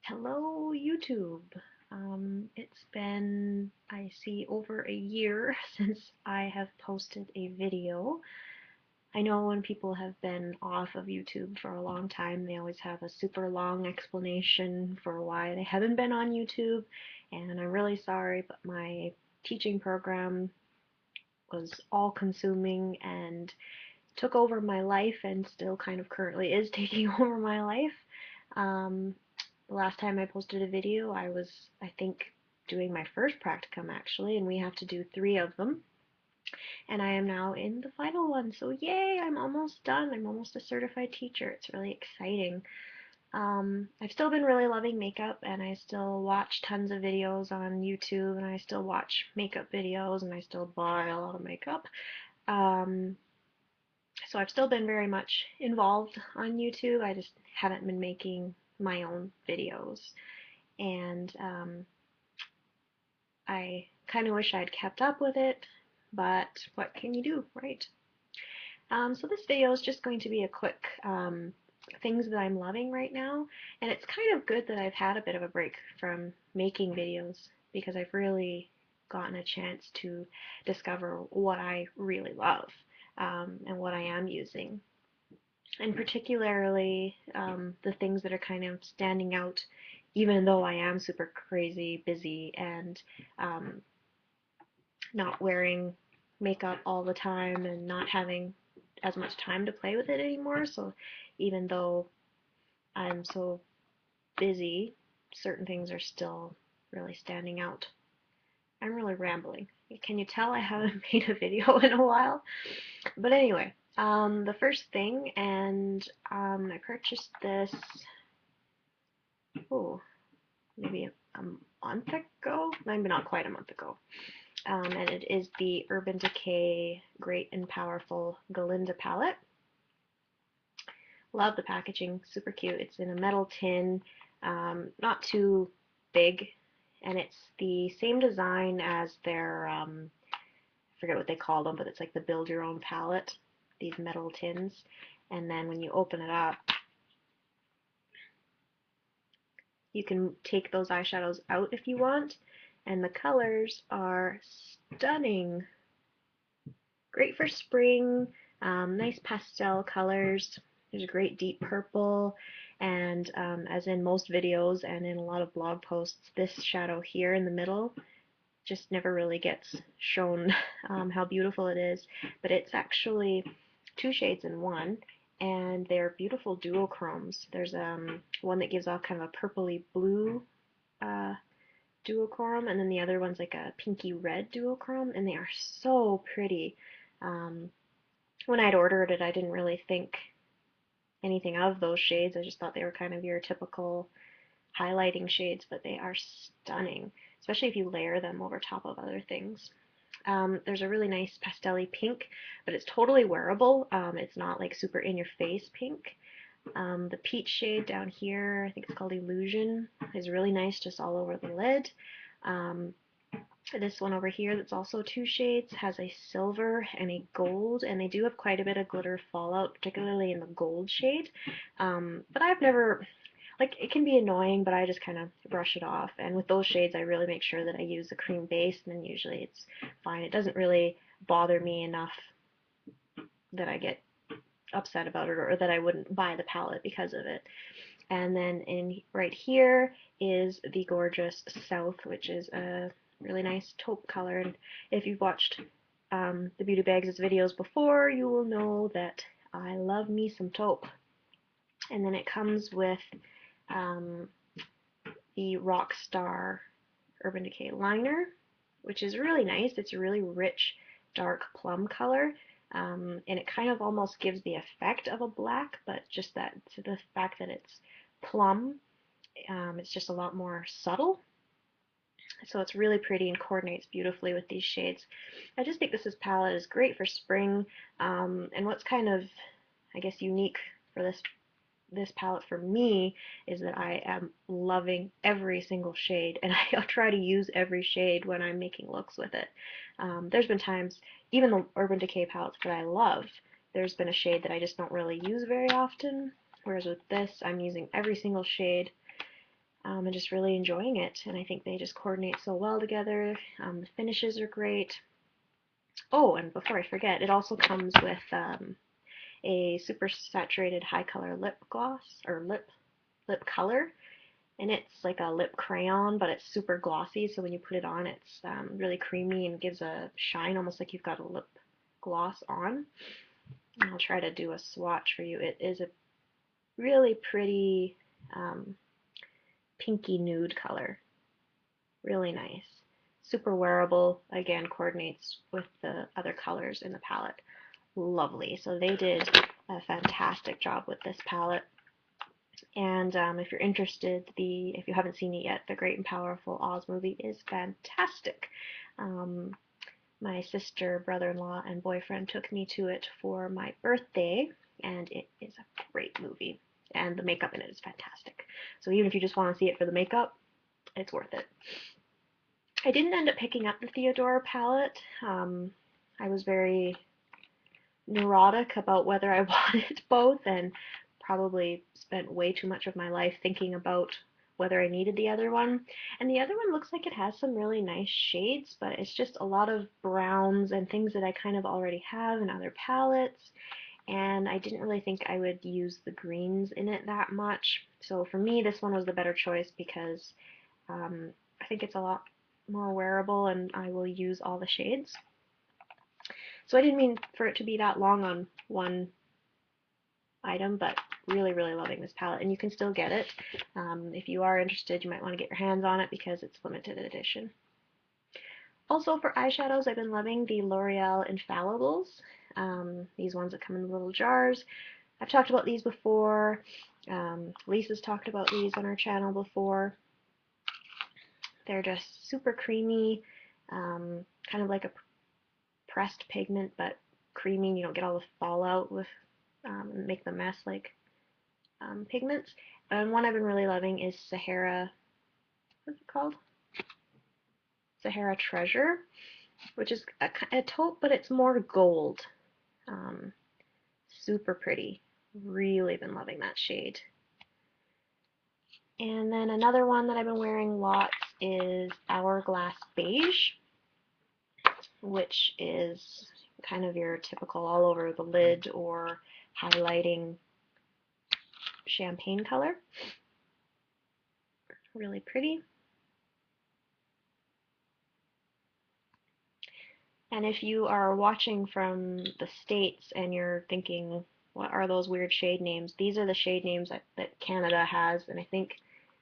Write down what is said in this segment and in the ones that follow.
Hello, YouTube. It's been, I see, over a year since I have posted a video. I know when people have been off of YouTube for a long time, they always have a super long explanation for why they haven't been on YouTube, and I'm really sorry, but my teaching program was all-consuming and took over my life and still kind of currently is taking over my life. Um, the last time I posted a video, I was, I think, doing my first practicum actually, and we have to do 3 of them. And I am now in the final one, so yay, I'm almost done. I'm almost a certified teacher. It's really exciting. I've still been really loving makeup, and I still watch tons of videos on YouTube, and I still watch makeup videos, and I still buy a lot of makeup. Um, so I've still been very much involved on YouTube. I just haven't been making my own videos. And I kind of wish I'd kept up with it, but what can you do, right? So this video is just going to be a quick things that I'm loving right now, and it's kind of good that I've had a bit of a break from making videos because I've really gotten a chance to discover what I really love and what I am using, and particularly the things that are kind of standing out even though I am super crazy busy and um, not wearing makeup all the time and not having as much time to play with it anymore. So even though I'm so busy, certain things are still really standing out. I'm really rambling. Can you tell I haven't made a video in a while? But anyway, the first thing, and I purchased this, oh, maybe a month ago, maybe not quite a month ago. And it is the Urban Decay Great and Powerful Glinda palette. Love the packaging, super cute. It's in a metal tin, not too big, and it's the same design as their, I forget what they call them, but it's like the build your own palette, these metal tins. And then when you open it up, you can take those eyeshadows out if you want, and the colors are stunning. Great for spring, nice pastel colors. There's a great deep purple, and as in most videos and in a lot of blog posts, this shadow here in the middle just never really gets shown how beautiful it is, but it's actually 2 shades in one, and they're beautiful duochromes. There's one that gives off kind of a purpley blue uh, duochrome, and then the other one's like a pinky red duochrome, and they are so pretty. Um, when I'd ordered it, I didn't really think anything of those shades. I just thought they were kind of your typical highlighting shades, but they are stunning, especially if you layer them over top of other things. There's a really nice pastel-y pink, but it's totally wearable. It's not like super in your face pink. The peach shade down here, I think it's called Illusion, is really nice just all over the lid. Um, this one over here that's also 2 shades has a silver and a gold, and they do have quite a bit of glitter fallout, particularly in the gold shade. But I've never, like, it can be annoying, but I just kind of brush it off. And with those shades, I really make sure that I use a cream base, and then usually it's fine. It doesn't really bother me enough that I get upset about it or that I wouldn't buy the palette because of it. And then in right here is the gorgeous South, which is a really nice taupe color. And if you've watched the Beauty Bags' videos before, you will know that I love me some taupe. And then it comes with um, the Rockstar Urban Decay liner, which is really nice. It's a really rich, dark plum color. And it kind of almost gives the effect of a black, but just that the fact that it's plum, it's just a lot more subtle. So it's really pretty and coordinates beautifully with these shades. I just think this palette is great for spring. And what's kind of, I guess, unique for this palette for me is that I am loving every single shade, and I try to use every shade when I'm making looks with it. There's been times, even the Urban Decay palettes that I love, there's been a shade that I just don't really use very often, whereas with this, I'm using every single shade. and just really enjoying it. And I think they just coordinate so well together. The finishes are great. Oh, and before I forget, it also comes with a super saturated high color lip gloss or lip color, and it's like a lip crayon, but it's super glossy. So when you put it on, it's really creamy and gives a shine, almost like you've got a lip gloss on. And I'll try to do a swatch for you. It is a really pretty pinky nude color. Really nice. Super wearable. Again, coordinates with the other colors in the palette. Lovely. So they did a fantastic job with this palette. And if you're interested, if you haven't seen it yet, the Great and Powerful Oz movie is fantastic. Um, my sister, brother-in-law, and boyfriend took me to it for my birthday, and it is a great movie. And the makeup in it is fantastic. So even if you just want to see it for the makeup, it's worth it. I didn't end up picking up the Theodora palette. I was very neurotic about whether I wanted both, and probably spent way too much of my life thinking about whether I needed the other one. And the other one looks like it has some really nice shades, but it's just a lot of browns and things that I kind of already have in other palettes. And I didn't really think I would use the greens in it that much. So for me, this one was the better choice because I think it's a lot more wearable and I will use all the shades. So I didn't mean for it to be that long on one item, but really, really loving this palette. And you can still get it. If you are interested, you might want to get your hands on it because it's limited edition. Also for eyeshadows, I've been loving the L'Oreal Infallibles. These ones that come in little jars. I've talked about these before. Lisa's talked about these on our channel before. They're just super creamy, kind of like a pressed pigment, but creamy. You don't get all the fallout with make the mess like pigments. And one I've been really loving is Sahara. What's it called? Sahara Treasure, which is a taupe, but it's more gold. Super pretty. Really been loving that shade. And then another one that I've been wearing lots is Hourglass Beige, which is kind of your typical all over the lid or highlighting champagne color. Really pretty. And if you are watching from the States and you're thinking, what are those weird shade names? These are the shade names that Canada has, and I think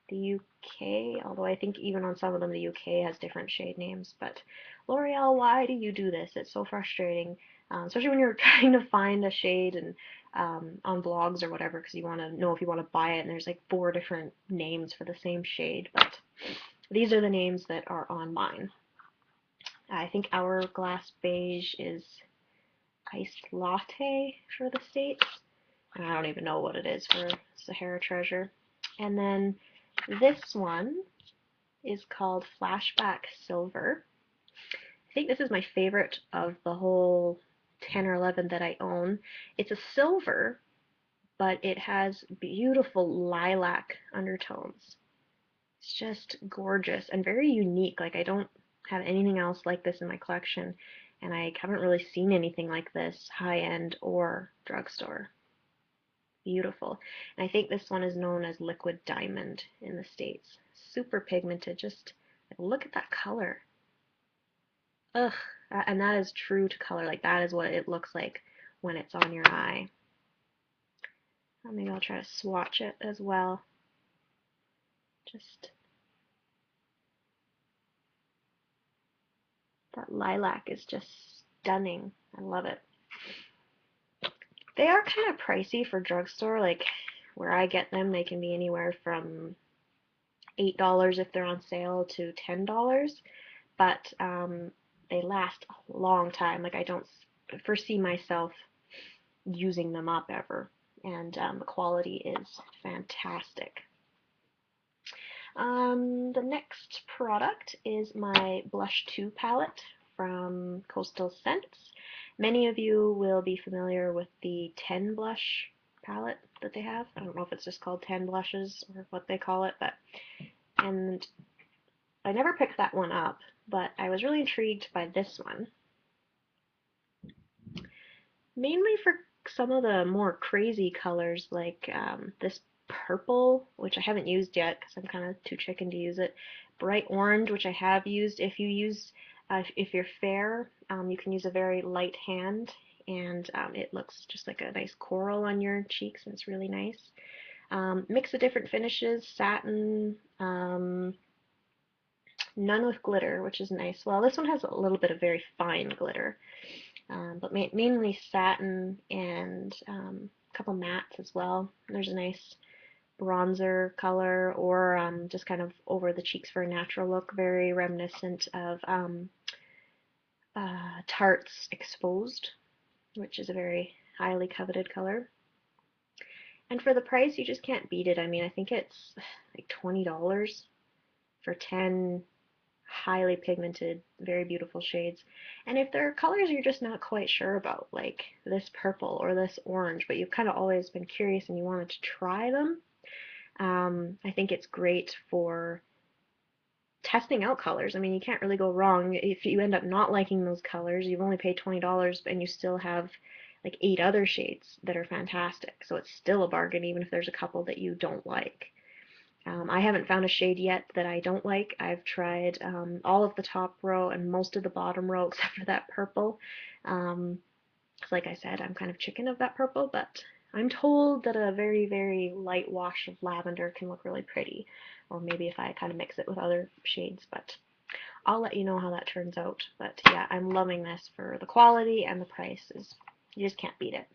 the UK, although I think even on some of them the UK has different shade names. But L'Oreal, why do you do this? It's so frustrating, especially when you're trying to find a shade and on blogs or whatever, because you want to know if you want to buy it, and there's like 4 different names for the same shade. But these are the names that are on mine. I think Hourglass Beige is iced latte for the States. And I don't even know what it is for Sahara Treasure. And then this one is called Flashback Silver. I think this is my favorite of the whole 10 or 11 that I own. It's a silver, but it has beautiful lilac undertones. It's just gorgeous and very unique. Like, I don't have anything else like this in my collection, and I haven't really seen anything like this high-end or drugstore. Beautiful. And I think this one is known as Liquid Diamond in the States. Super pigmented. Just look at that color. Ugh. And that is true to color. Like, that is what it looks like when it's on your eye. Maybe I'll try to swatch it as well. Just that lilac is just stunning. I love it. They are kind of pricey for drugstore. Like, where I get them, they can be anywhere from $8 if they're on sale to $10. But they last a long time. Like, I don't foresee myself using them up ever. And the quality is fantastic. The next product is my Blush 2 palette from Coastal Scents. Many of you will be familiar with the 10 blush palette that they have. I don't know if it's just called 10 blushes or what they call it, and I never picked that one up, but I was really intrigued by this one, mainly for some of the more crazy colors, like this purple, which I haven't used yet because I'm kind of too chicken to use it. Bright orange, which I have used. If you're fair, you can use a very light hand, and it looks just like a nice coral on your cheeks, and it's really nice. Mix of different finishes, satin, none with glitter, which is nice. Well, this one has a little bit of very fine glitter, but mainly satin and a couple mattes as well. There's a nice bronzer color, or just kind of over the cheeks for a natural look, very reminiscent of Tarte's Exposed, which is a very highly coveted color. And for the price, you just can't beat it. I mean, I think it's like $20 for 10 highly pigmented, very beautiful shades. And if there are colors you're just not quite sure about, like this purple or this orange, but you've kind of always been curious and you wanted to try them, I think it's great for testing out colors. I mean, you can't really go wrong. If you end up not liking those colors, you've only paid $20 and you still have like 8 other shades that are fantastic. So it's still a bargain, even if there's a couple that you don't like. I haven't found a shade yet that I don't like. I've tried all of the top row and most of the bottom row except for that purple. Um, like I said, I'm kind of chicken of that purple, but I'm told that a very, very light wash of lavender can look really pretty. Or maybe if I kind of mix it with other shades, but I'll let you know how that turns out. But yeah, I'm loving this for the quality and the price. You just can't beat it.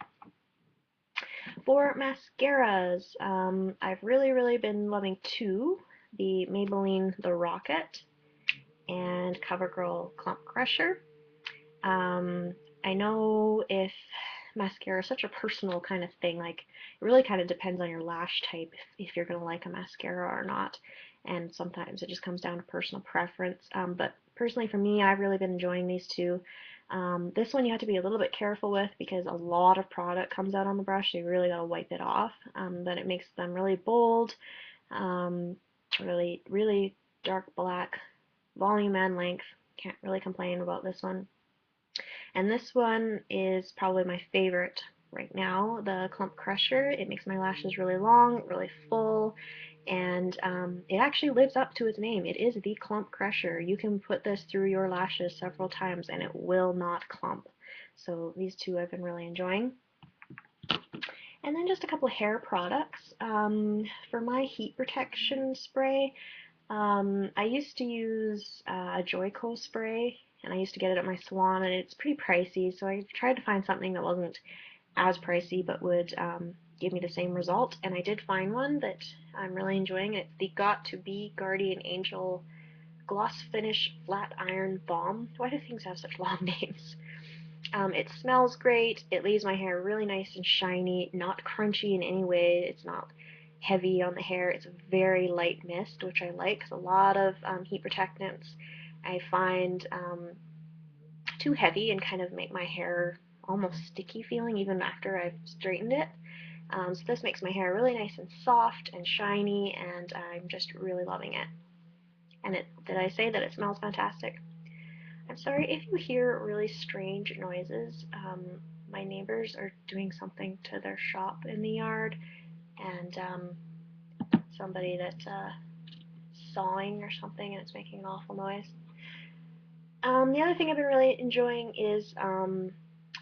For mascaras, I've really, really been loving two, the Maybelline The Rocket and CoverGirl Clump Crusher. I know if mascara is such a personal kind of thing, like it really kind of depends on your lash type if you're going to like a mascara or not, and sometimes it just comes down to personal preference. But personally for me, I've really been enjoying these two. This one you have to be a little bit careful with because a lot of product comes out on the brush, so you really got to wipe it off. But it makes them really bold, um, really, really dark black, volume and length. Can't really complain about this one. And this one is probably my favorite right now, the Clump Crusher. It makes my lashes really long, really full, and it actually lives up to its name. It is the Clump Crusher. You can put this through your lashes several times and it will not clump. So these two I've been really enjoying. And then just a couple of hair products. For my heat protection spray, I used to use a Joico spray, and I used to get it at my salon, and it's pretty pricey, so I tried to find something that wasn't as pricey but would give me the same result, and I did find one that I'm really enjoying. It's the Got to Be Guardian Angel Gloss Finish Flat Iron Balm. Why do things have such long names? It smells great. It leaves my hair really nice and shiny, not crunchy in any way. It's not heavy on the hair. It's a very light mist, which I like because a lot of heat protectants I find too heavy and kind of make my hair almost sticky feeling even after I've straightened it. So this makes my hair really nice and soft and shiny, and I'm just really loving it. And did I say that it smells fantastic? I'm sorry if you hear really strange noises. My neighbors are doing something to their shop in the yard, and somebody that's sawing or something, and it's making an awful noise. The other thing I've been really enjoying is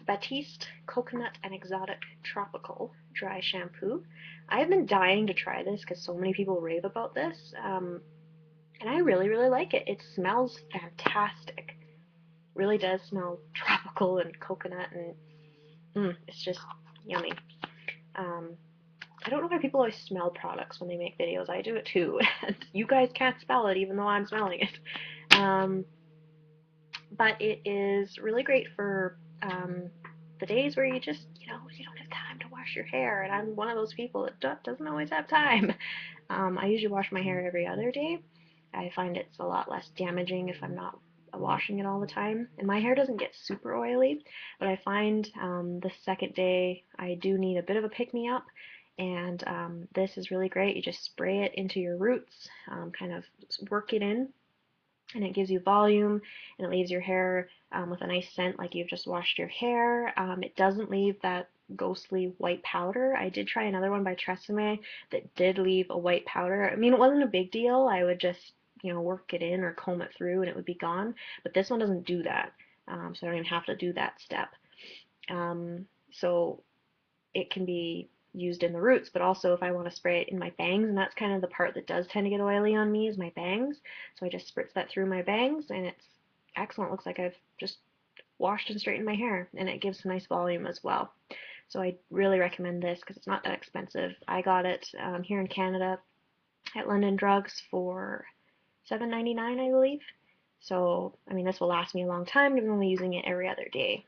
Batiste Coconut and Exotic Tropical Dry Shampoo. I've been dying to try this because so many people rave about this, and I really, really like it. It smells fantastic. Really does smell tropical and coconut, and it's just yummy. Um, I don't know why people always smell products when they make videos. I do it too. You guys can't smell it even though I'm smelling it. But it is really great for the days where you just, you don't have time to wash your hair. And I'm one of those people that doesn't always have time. I usually wash my hair every other day. I find it's a lot less damaging if I'm not washing it all the time. And my hair doesn't get super oily, but I find the second day I do need a bit of a pick-me-up, and this is really great. You just spray it into your roots, kind of work it in, and it gives you volume, and it leaves your hair with a nice scent like you've just washed your hair. It doesn't leave that ghostly white powder. I did try another one by Tresemme that did leave a white powder. I mean, it wasn't a big deal. I would just, work it in or comb it through and it would be gone. But this one doesn't do that. So I don't even have to do that step. So it can be used in the roots, but also if I want to spray it in my bangs, and that's kind of the part that does tend to get oily on me is my bangs. So I just spritz that through my bangs, and it's excellent. It looks like I've just washed and straightened my hair, and it gives some nice volume as well. So I really recommend this because it's not that expensive. I got it here in Canada at London Drugs for $7.99, I believe. So, I mean, this will last me a long time because I'm only using it every other day.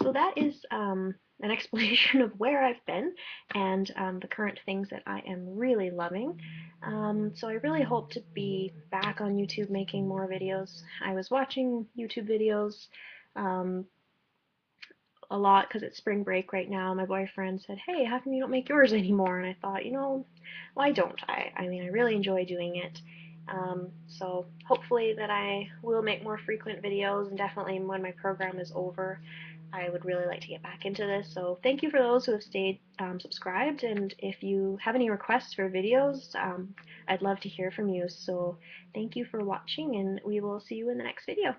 So that is an explanation of where I've been and the current things that I am really loving. So I really hope to be back on YouTube making more videos. I was watching YouTube videos um, a lot because it's spring break right now. My boyfriend said, "Hey, how come you don't make yours anymore?" And I thought, why don't I? I mean, I really enjoy doing it. So hopefully that I will make more frequent videos, and definitely when my program is over, I would really like to get back into this. So thank you for those who have stayed subscribed, and if you have any requests for videos, I'd love to hear from you. So thank you for watching, and we will see you in the next video.